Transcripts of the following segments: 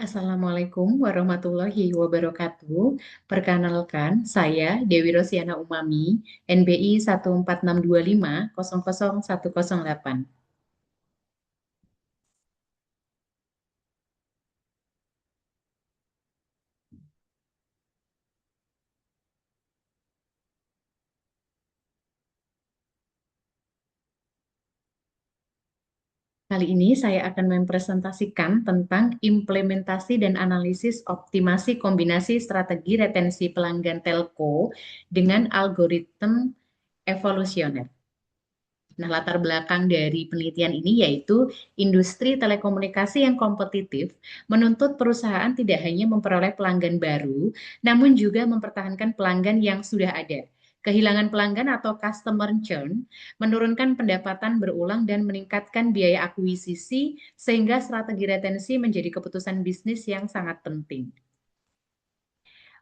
Assalamualaikum warahmatullahi wabarakatuh. Perkenalkan, saya Dewi Rosiana Umami, NBI 14625000108. Kali ini saya akan mempresentasikan tentang implementasi dan analisis optimasi kombinasi strategi retensi pelanggan telco dengan algoritma evolusioner. Nah, latar belakang dari penelitian ini yaitu industri telekomunikasi yang kompetitif menuntut perusahaan tidak hanya memperoleh pelanggan baru, namun juga mempertahankan pelanggan yang sudah ada. Kehilangan pelanggan atau customer churn menurunkan pendapatan berulang dan meningkatkan biaya akuisisi sehingga strategi retensi menjadi keputusan bisnis yang sangat penting.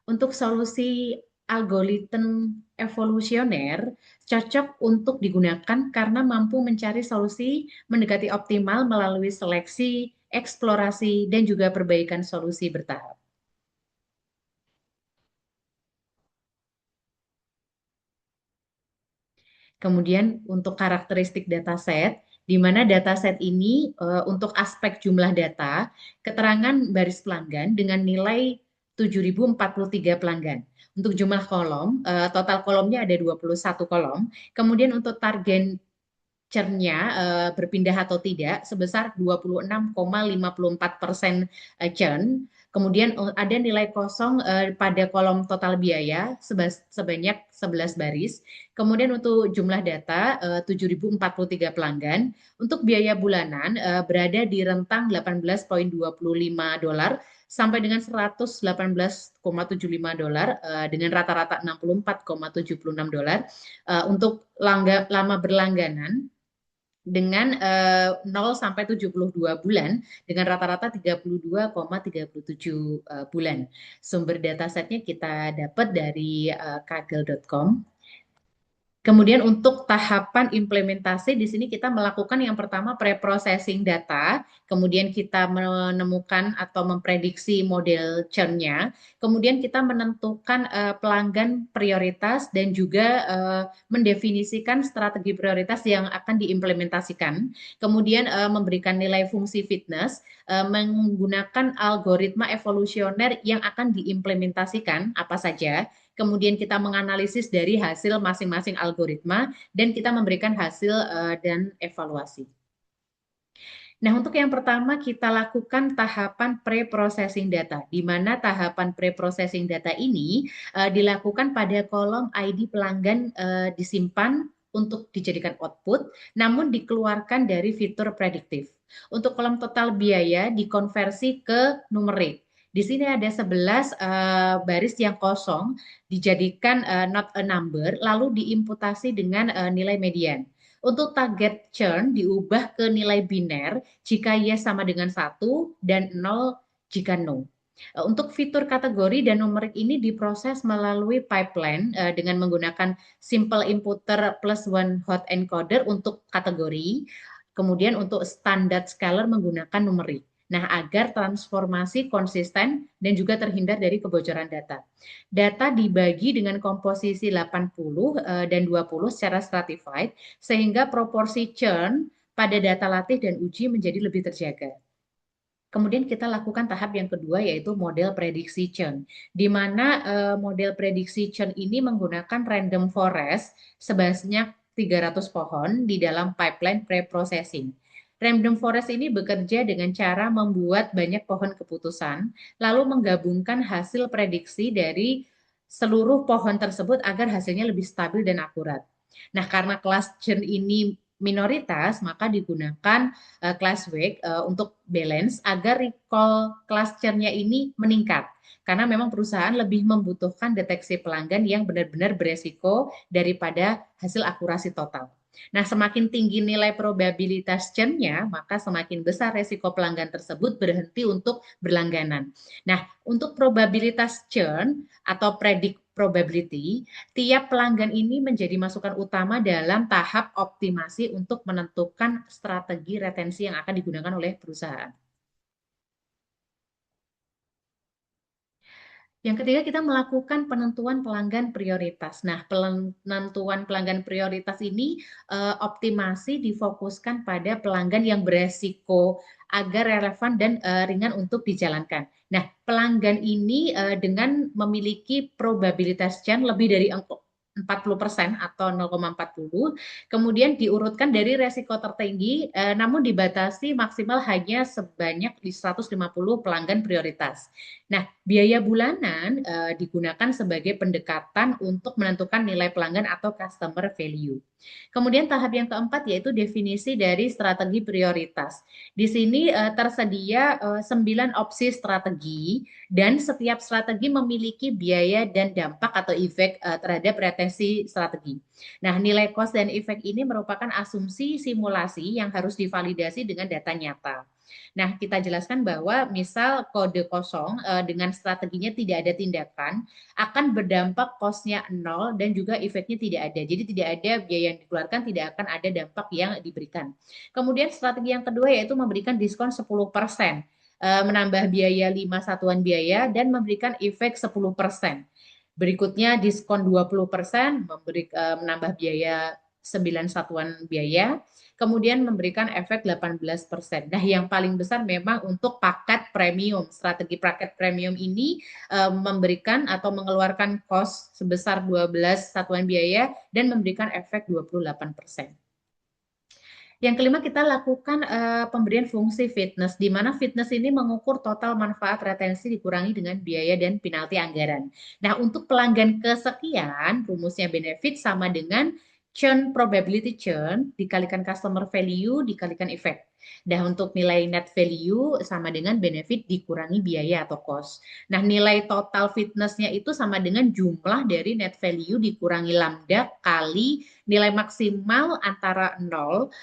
Untuk solusi algoritma evolusioner cocok untuk digunakan karena mampu mencari solusi mendekati optimal melalui seleksi, eksplorasi, dan juga perbaikan solusi bertahap. Kemudian untuk karakteristik dataset, di mana dataset ini untuk aspek jumlah data, keterangan baris pelanggan dengan nilai 7.043 pelanggan. Untuk jumlah kolom, total kolomnya ada 21 kolom. Kemudian untuk target churn-nya berpindah atau tidak sebesar 26,54% churn. Kemudian ada nilai kosong pada kolom total biaya sebanyak 11 baris. Kemudian untuk jumlah data 7.043 pelanggan. Untuk biaya bulanan berada di rentang 18,25 dolar sampai dengan 118,75 dolar dengan rata-rata 64,76 dolar. Untuk lama berlangganan dengan 0 sampai 72 bulan dengan rata-rata 32,37 bulan. Sumber datasetnya kita dapat dari kaggle.com. Kemudian untuk tahapan implementasi di sini kita melakukan yang pertama pre-processing data, kemudian kita menemukan atau memprediksi model churn-nya, kemudian kita menentukan pelanggan prioritas dan juga mendefinisikan strategi prioritas yang akan diimplementasikan, kemudian memberikan nilai fungsi fitness, menggunakan algoritma evolusioner yang akan diimplementasikan apa saja. Kemudian kita menganalisis dari hasil masing-masing algoritma dan kita memberikan hasil dan evaluasi. Nah, untuk yang pertama kita lakukan tahapan pre-processing data, di mana tahapan pre-processing data ini dilakukan pada kolom ID pelanggan disimpan untuk dijadikan output, namun dikeluarkan dari fitur prediktif. Untuk kolom total biaya dikonversi ke numerik. Di sini ada 11 baris yang kosong dijadikan not a number, lalu diimputasi dengan nilai median. Untuk target churn diubah ke nilai biner jika yes sama dengan 1 dan 0 jika no. Untuk fitur kategori dan numerik ini diproses melalui pipeline dengan menggunakan simple inputter plus one hot encoder untuk kategori, kemudian untuk standard scaler menggunakan numerik. Nah, agar transformasi konsisten dan juga terhindar dari kebocoran data. Data dibagi dengan komposisi 80 dan 20 secara stratified sehingga proporsi churn pada data latih dan uji menjadi lebih terjaga. Kemudian kita lakukan tahap yang kedua yaitu model prediksi churn, di mana model prediksi churn ini menggunakan random forest sebanyak 300 pohon di dalam pipeline pre-processing. Random forest ini bekerja dengan cara membuat banyak pohon keputusan, lalu menggabungkan hasil prediksi dari seluruh pohon tersebut agar hasilnya lebih stabil dan akurat. Nah, karena kelas churn ini minoritas, maka digunakan class weight untuk balance agar recall clusternya ini meningkat. Karena memang perusahaan lebih membutuhkan deteksi pelanggan yang benar-benar beresiko daripada hasil akurasi total. Nah, semakin tinggi nilai probabilitas churn-nya, maka semakin besar resiko pelanggan tersebut berhenti untuk berlangganan. Nah, untuk probabilitas churn atau predict probability, tiap pelanggan ini menjadi masukan utama dalam tahap optimasi untuk menentukan strategi retensi yang akan digunakan oleh perusahaan. Yang ketiga, kita melakukan penentuan pelanggan prioritas. Nah, penentuan pelanggan prioritas ini optimasi difokuskan pada pelanggan yang beresiko agar relevan dan ringan untuk dijalankan. Nah, pelanggan ini dengan memiliki probabilitas churn lebih dari 40% atau 0,40, kemudian diurutkan dari resiko tertinggi, namun dibatasi maksimal hanya sebanyak di 150 pelanggan prioritas. Nah, biaya bulanan digunakan sebagai pendekatan untuk menentukan nilai pelanggan atau customer value. Kemudian tahap yang keempat yaitu definisi dari strategi prioritas. Di sini tersedia 9 opsi strategi dan setiap strategi memiliki biaya dan dampak atau efek terhadap retensi strategi. Nah, nilai cost dan efek ini merupakan asumsi simulasi yang harus divalidasi dengan data nyata. Nah, kita jelaskan bahwa misal kode kosong dengan strateginya tidak ada tindakan, akan berdampak cost-nya nol dan juga efeknya tidak ada. Jadi tidak ada biaya yang dikeluarkan, tidak akan ada dampak yang diberikan. Kemudian strategi yang kedua yaitu memberikan diskon 10%, menambah biaya 5 satuan biaya dan memberikan efek 10%. Berikutnya diskon 20%, menambah biaya 9 satuan biaya, kemudian memberikan efek 18%. Nah, yang paling besar memang untuk paket premium. Strategi paket premium ini memberikan atau mengeluarkan cost sebesar 12 satuan biaya dan memberikan efek 28%. Yang kelima, kita lakukan pemberian fungsi fitness, di mana fitness ini mengukur total manfaat retensi dikurangi dengan biaya dan penalti anggaran. Nah, untuk pelanggan kesekian, rumusnya benefit sama dengan churn probability churn dikalikan customer value dikalikan effect. Nah, untuk nilai net value sama dengan benefit dikurangi biaya atau cost. Nah, nilai total fitnessnya itu sama dengan jumlah dari net value dikurangi lambda kali nilai maksimal antara 0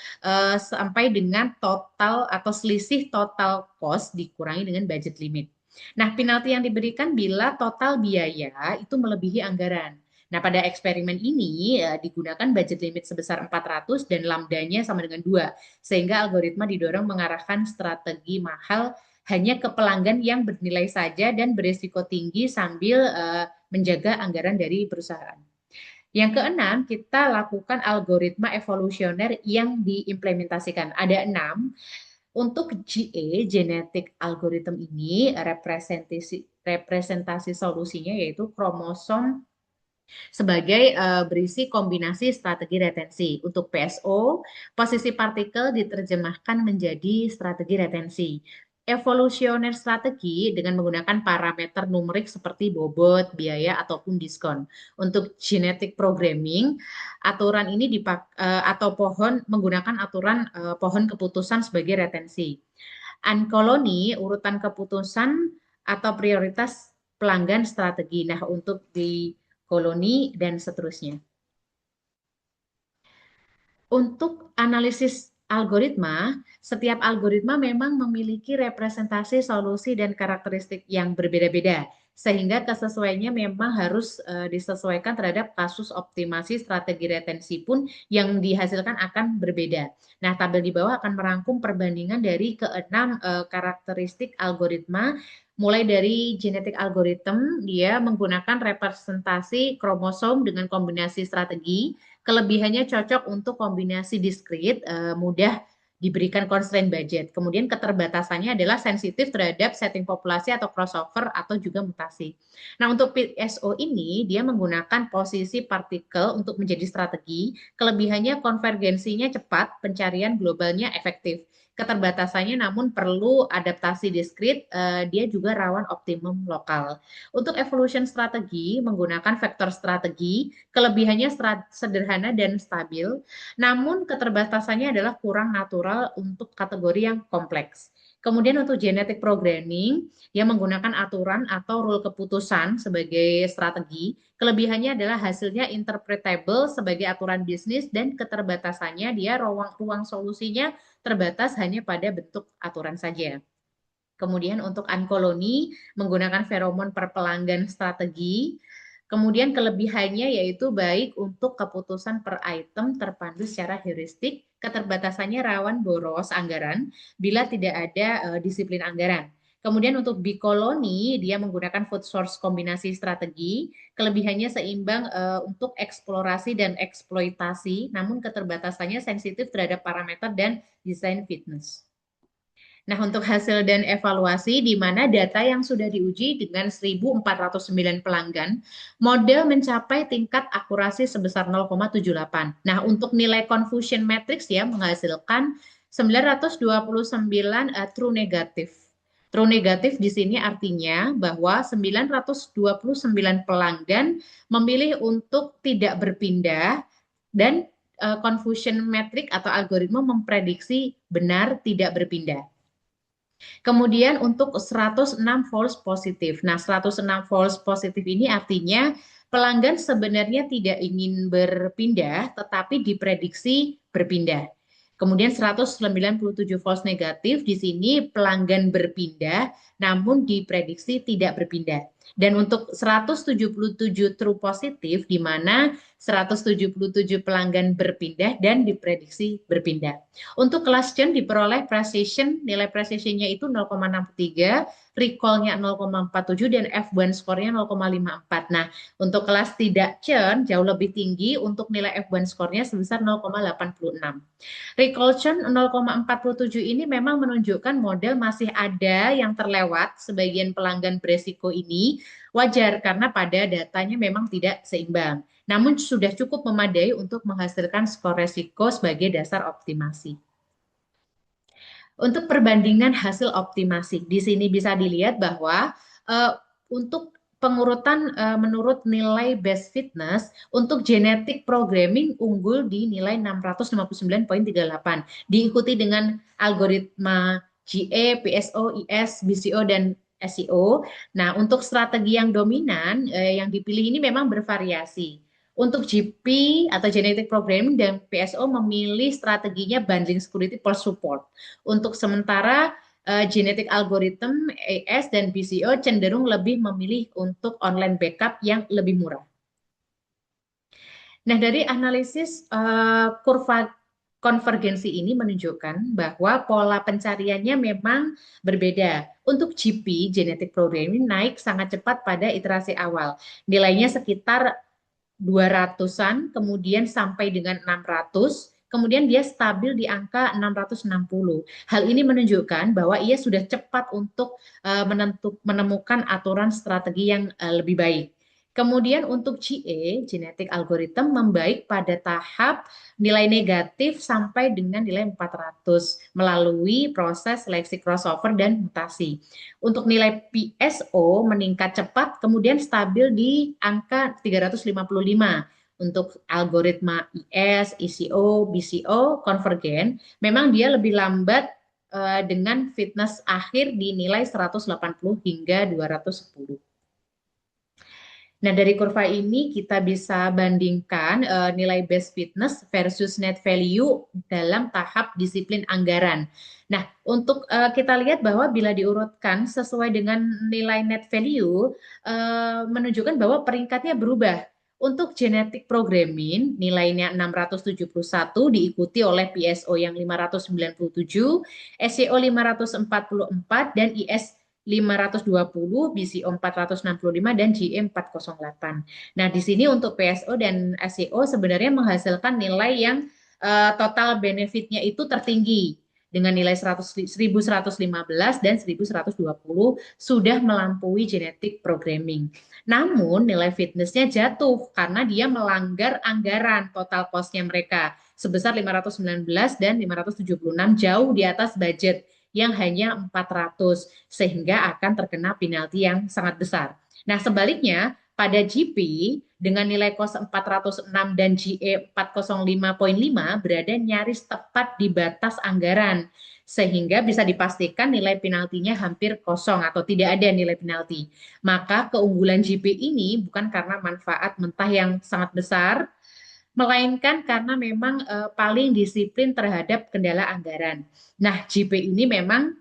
sampai dengan total atau selisih total cost dikurangi dengan budget limit. Nah, penalti yang diberikan bila total biaya itu melebihi anggaran. Nah, pada eksperimen ini digunakan budget limit sebesar 400 dan lambdanya sama dengan 2, sehingga algoritma didorong mengarahkan strategi mahal hanya ke pelanggan yang bernilai saja dan berisiko tinggi sambil menjaga anggaran dari perusahaan. Yang keenam, kita lakukan algoritma evolusioner yang diimplementasikan. Ada 6. Untuk GA, genetic algorithm ini, representasi solusinya yaitu kromosom sebagai berisi kombinasi strategi retensi. Untuk PSO, posisi partikel diterjemahkan menjadi strategi retensi. Evolusioner strategi dengan menggunakan parameter numerik seperti bobot, biaya, ataupun diskon. Untuk genetic programming, aturan ini atau menggunakan aturan pohon keputusan sebagai retensi. Uncolony, urutan keputusan atau prioritas pelanggan strategi. Nah, untuk di koloni dan seterusnya. Untuk analisis algoritma, setiap algoritma memang memiliki representasi solusi dan karakteristik yang berbeda-beda, sehingga kesesuaiannya memang harus disesuaikan terhadap kasus optimasi strategi retensi pun yang dihasilkan akan berbeda. Nah, tabel di bawah akan merangkum perbandingan dari keenam karakteristik algoritma, mulai dari genetic algorithm, dia menggunakan representasi kromosom dengan kombinasi strategi. Kelebihannya cocok untuk kombinasi diskrit, mudah diberikan constraint budget. Kemudian keterbatasannya adalah sensitif terhadap setting populasi atau crossover atau juga mutasi. Nah, untuk PSO ini dia menggunakan posisi partikel untuk menjadi strategi. Kelebihannya konvergensinya cepat, pencarian globalnya efektif. Keterbatasannya namun perlu adaptasi diskrit, dia juga rawan optimum lokal. Untuk evolution strategi menggunakan vektor strategi, kelebihannya sederhana dan stabil, namun keterbatasannya adalah kurang natural untuk kategori yang kompleks. Kemudian untuk genetic programming, yang menggunakan aturan atau rule keputusan sebagai strategi, kelebihannya adalah hasilnya interpretable sebagai aturan bisnis dan keterbatasannya dia ruang solusinya terbatas hanya pada bentuk aturan saja. Kemudian untuk uncolony menggunakan feromon per pelanggan strategi. Kemudian kelebihannya yaitu baik untuk keputusan per item terpandu secara heuristik, keterbatasannya rawan boros anggaran bila tidak ada disiplin anggaran. Kemudian untuk Bikoloni, dia menggunakan food source kombinasi strategi, kelebihannya seimbang untuk eksplorasi dan eksploitasi, namun keterbatasannya sensitif terhadap parameter dan desain fitness. Nah, untuk hasil dan evaluasi di mana data yang sudah diuji dengan 1.409 pelanggan, model mencapai tingkat akurasi sebesar 0,78. Nah, untuk nilai confusion matrix ya menghasilkan 929 true negatif. True negatif di sini artinya bahwa 929 pelanggan memilih untuk tidak berpindah dan confusion metric atau algoritma memprediksi benar tidak berpindah. Kemudian untuk 106 false positif. Nah, 106 false positif ini artinya pelanggan sebenarnya tidak ingin berpindah, tetapi diprediksi berpindah. Kemudian 197 false negatif, di sini pelanggan berpindah, namun diprediksi tidak berpindah. Dan untuk 177 true positif, di mana 177 pelanggan berpindah dan diprediksi berpindah. Untuk kelas Chen diperoleh precision, nilai precisionnya itu 0,63, recall-nya 0,47, dan F1 score-nya 0,54. Nah, untuk kelas tidak Chen jauh lebih tinggi untuk nilai F1 score-nya sebesar 0,86. Recall Chen 0,47 ini memang menunjukkan model masih ada yang terlewat sebagian pelanggan beresiko ini, wajar karena pada datanya memang tidak seimbang. Namun sudah cukup memadai untuk menghasilkan skor resiko sebagai dasar optimasi. Untuk perbandingan hasil optimasi, di sini bisa dilihat bahwa untuk pengurutan menurut nilai best fitness untuk genetic programming unggul di nilai 659,38, diikuti dengan algoritma GA, PSO, IS, BCO, dan SEO. Nah, untuk strategi yang dominan yang dipilih ini memang bervariasi. Untuk GP atau Genetic Programming dan PSO memilih strateginya Bundling Security plus Support. Untuk sementara Genetic Algorithm, AS, dan BCO cenderung lebih memilih untuk online backup yang lebih murah. Nah, dari analisis kurva konvergensi ini menunjukkan bahwa pola pencariannya memang berbeda. Untuk GP, Genetic Programming, naik sangat cepat pada iterasi awal. Nilainya sekitar 200-an, kemudian sampai dengan 600, kemudian dia stabil di angka 660. Hal ini menunjukkan bahwa ia sudah cepat untuk menemukan aturan strategi yang lebih baik. Kemudian untuk GA, genetic algorithm, membaik pada tahap nilai negatif sampai dengan nilai 400 melalui proses seleksi crossover dan mutasi. Untuk nilai PSO meningkat cepat, kemudian stabil di angka 355. Untuk algoritma IS, ECO, BCO, konvergen, memang dia lebih lambat dengan fitness akhir di nilai 180 hingga 210. Nah, dari kurva ini kita bisa bandingkan nilai best fitness versus net value dalam tahap disiplin anggaran. Nah, untuk kita lihat bahwa bila diurutkan sesuai dengan nilai net value, menunjukkan bahwa peringkatnya berubah. Untuk genetic programming, nilainya 671 diikuti oleh PSO yang 597, SEO 544, dan IS 520, BCO 465, dan GE 408. Nah, di sini untuk PSO dan SEO sebenarnya menghasilkan nilai yang total benefitnya itu tertinggi dengan nilai 1115 dan 1120 sudah melampaui genetic programming. Namun nilai fitnessnya jatuh karena dia melanggar anggaran total cost-nya mereka sebesar 519 dan 576, jauh di atas budget yang hanya 400, sehingga akan terkena penalti yang sangat besar. Nah, sebaliknya pada GP dengan nilai cost 406 dan GE 405,5 berada nyaris tepat di batas anggaran, sehingga bisa dipastikan nilai penaltinya hampir kosong atau tidak ada nilai penalti. Maka keunggulan GP ini bukan karena manfaat mentah yang sangat besar, melainkan karena memang paling disiplin terhadap kendala anggaran. Nah, GP ini memang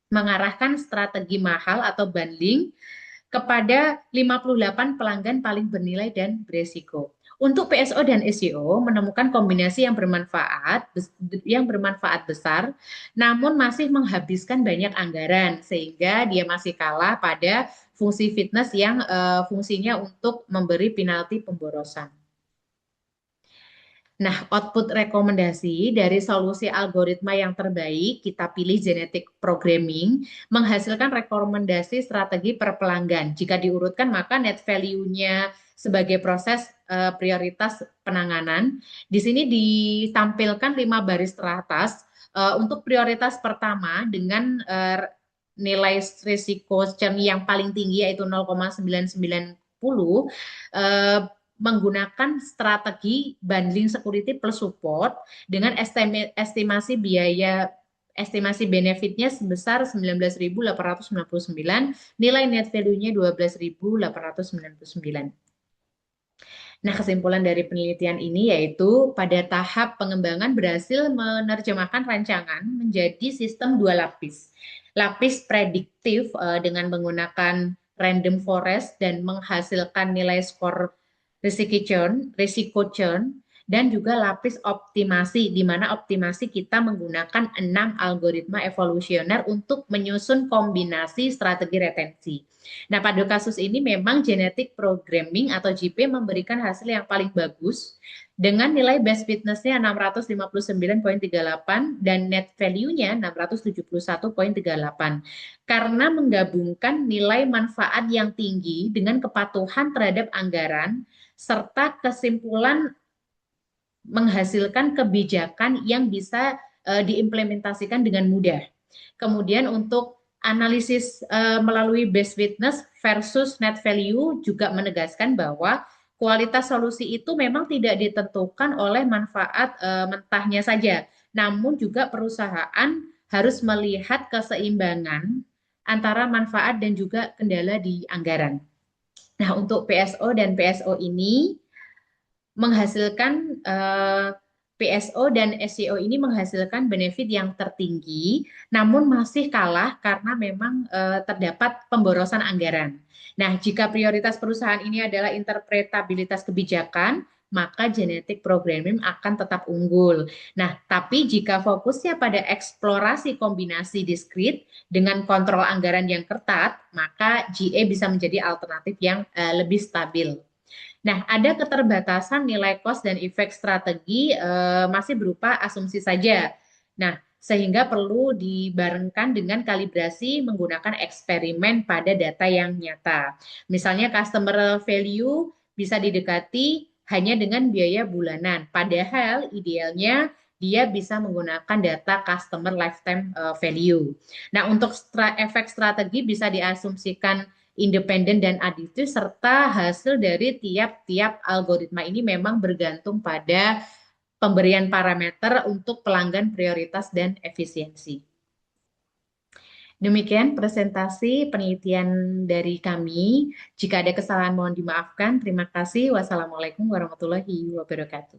mengarahkan strategi mahal atau bundling kepada 58 pelanggan paling bernilai dan beresiko. Untuk PSO dan SEO menemukan kombinasi yang bermanfaat besar, namun masih menghabiskan banyak anggaran sehingga dia masih kalah pada fungsi fitness yang fungsinya untuk memberi penalti pemborosan. Nah, output rekomendasi dari solusi algoritma yang terbaik, kita pilih genetic programming, menghasilkan rekomendasi strategi per pelanggan. Jika diurutkan, maka net value-nya sebagai proses prioritas penanganan. Di sini ditampilkan 5 baris teratas. Untuk prioritas pertama dengan nilai risiko churn yang paling tinggi yaitu 0,990, menggunakan strategi bundling security plus support dengan estimasi benefitnya sebesar 19.899, nilai net value-nya 12.899. Nah, kesimpulan dari penelitian ini yaitu pada tahap pengembangan berhasil menerjemahkan rancangan menjadi sistem 2 lapis. Lapis prediktif dengan menggunakan random forest dan menghasilkan nilai skor risiko churn, dan juga lapis optimasi, di mana optimasi kita menggunakan 6 algoritma evolusioner untuk menyusun kombinasi strategi retensi. Nah, pada kasus ini memang genetic programming atau GP memberikan hasil yang paling bagus dengan nilai best fitness-nya 659,38 dan net value-nya 671,38. Karena menggabungkan nilai manfaat yang tinggi dengan kepatuhan terhadap anggaran serta kesimpulan menghasilkan kebijakan yang bisa diimplementasikan dengan mudah. Kemudian untuk analisis melalui best fitness versus net value juga menegaskan bahwa kualitas solusi itu memang tidak ditentukan oleh manfaat mentahnya saja, namun juga perusahaan harus melihat keseimbangan antara manfaat dan juga kendala di anggaran. Nah, untuk PSO dan PSO ini menghasilkan PSO dan SEO ini menghasilkan benefit yang tertinggi, namun masih kalah karena memang terdapat pemborosan anggaran. Nah, jika prioritas perusahaan ini adalah interpretabilitas kebijakan, maka genetic programming akan tetap unggul. Nah, tapi jika fokusnya pada eksplorasi kombinasi diskrit dengan kontrol anggaran yang ketat, maka GA bisa menjadi alternatif yang lebih stabil. Nah, ada keterbatasan nilai cost dan efek strategi masih berupa asumsi saja. Nah, sehingga perlu dibarengkan dengan kalibrasi menggunakan eksperimen pada data yang nyata. Misalnya customer value bisa didekati hanya dengan biaya bulanan, padahal idealnya dia bisa menggunakan data customer lifetime value. Nah, untuk efek strategi bisa diasumsikan independen dan aditif, serta hasil dari tiap-tiap algoritma ini memang bergantung pada pemberian parameter untuk pelanggan prioritas dan efisiensi. Demikian presentasi penelitian dari kami. Jika ada kesalahan mohon dimaafkan. Terima kasih. Wassalamualaikum warahmatullahi wabarakatuh.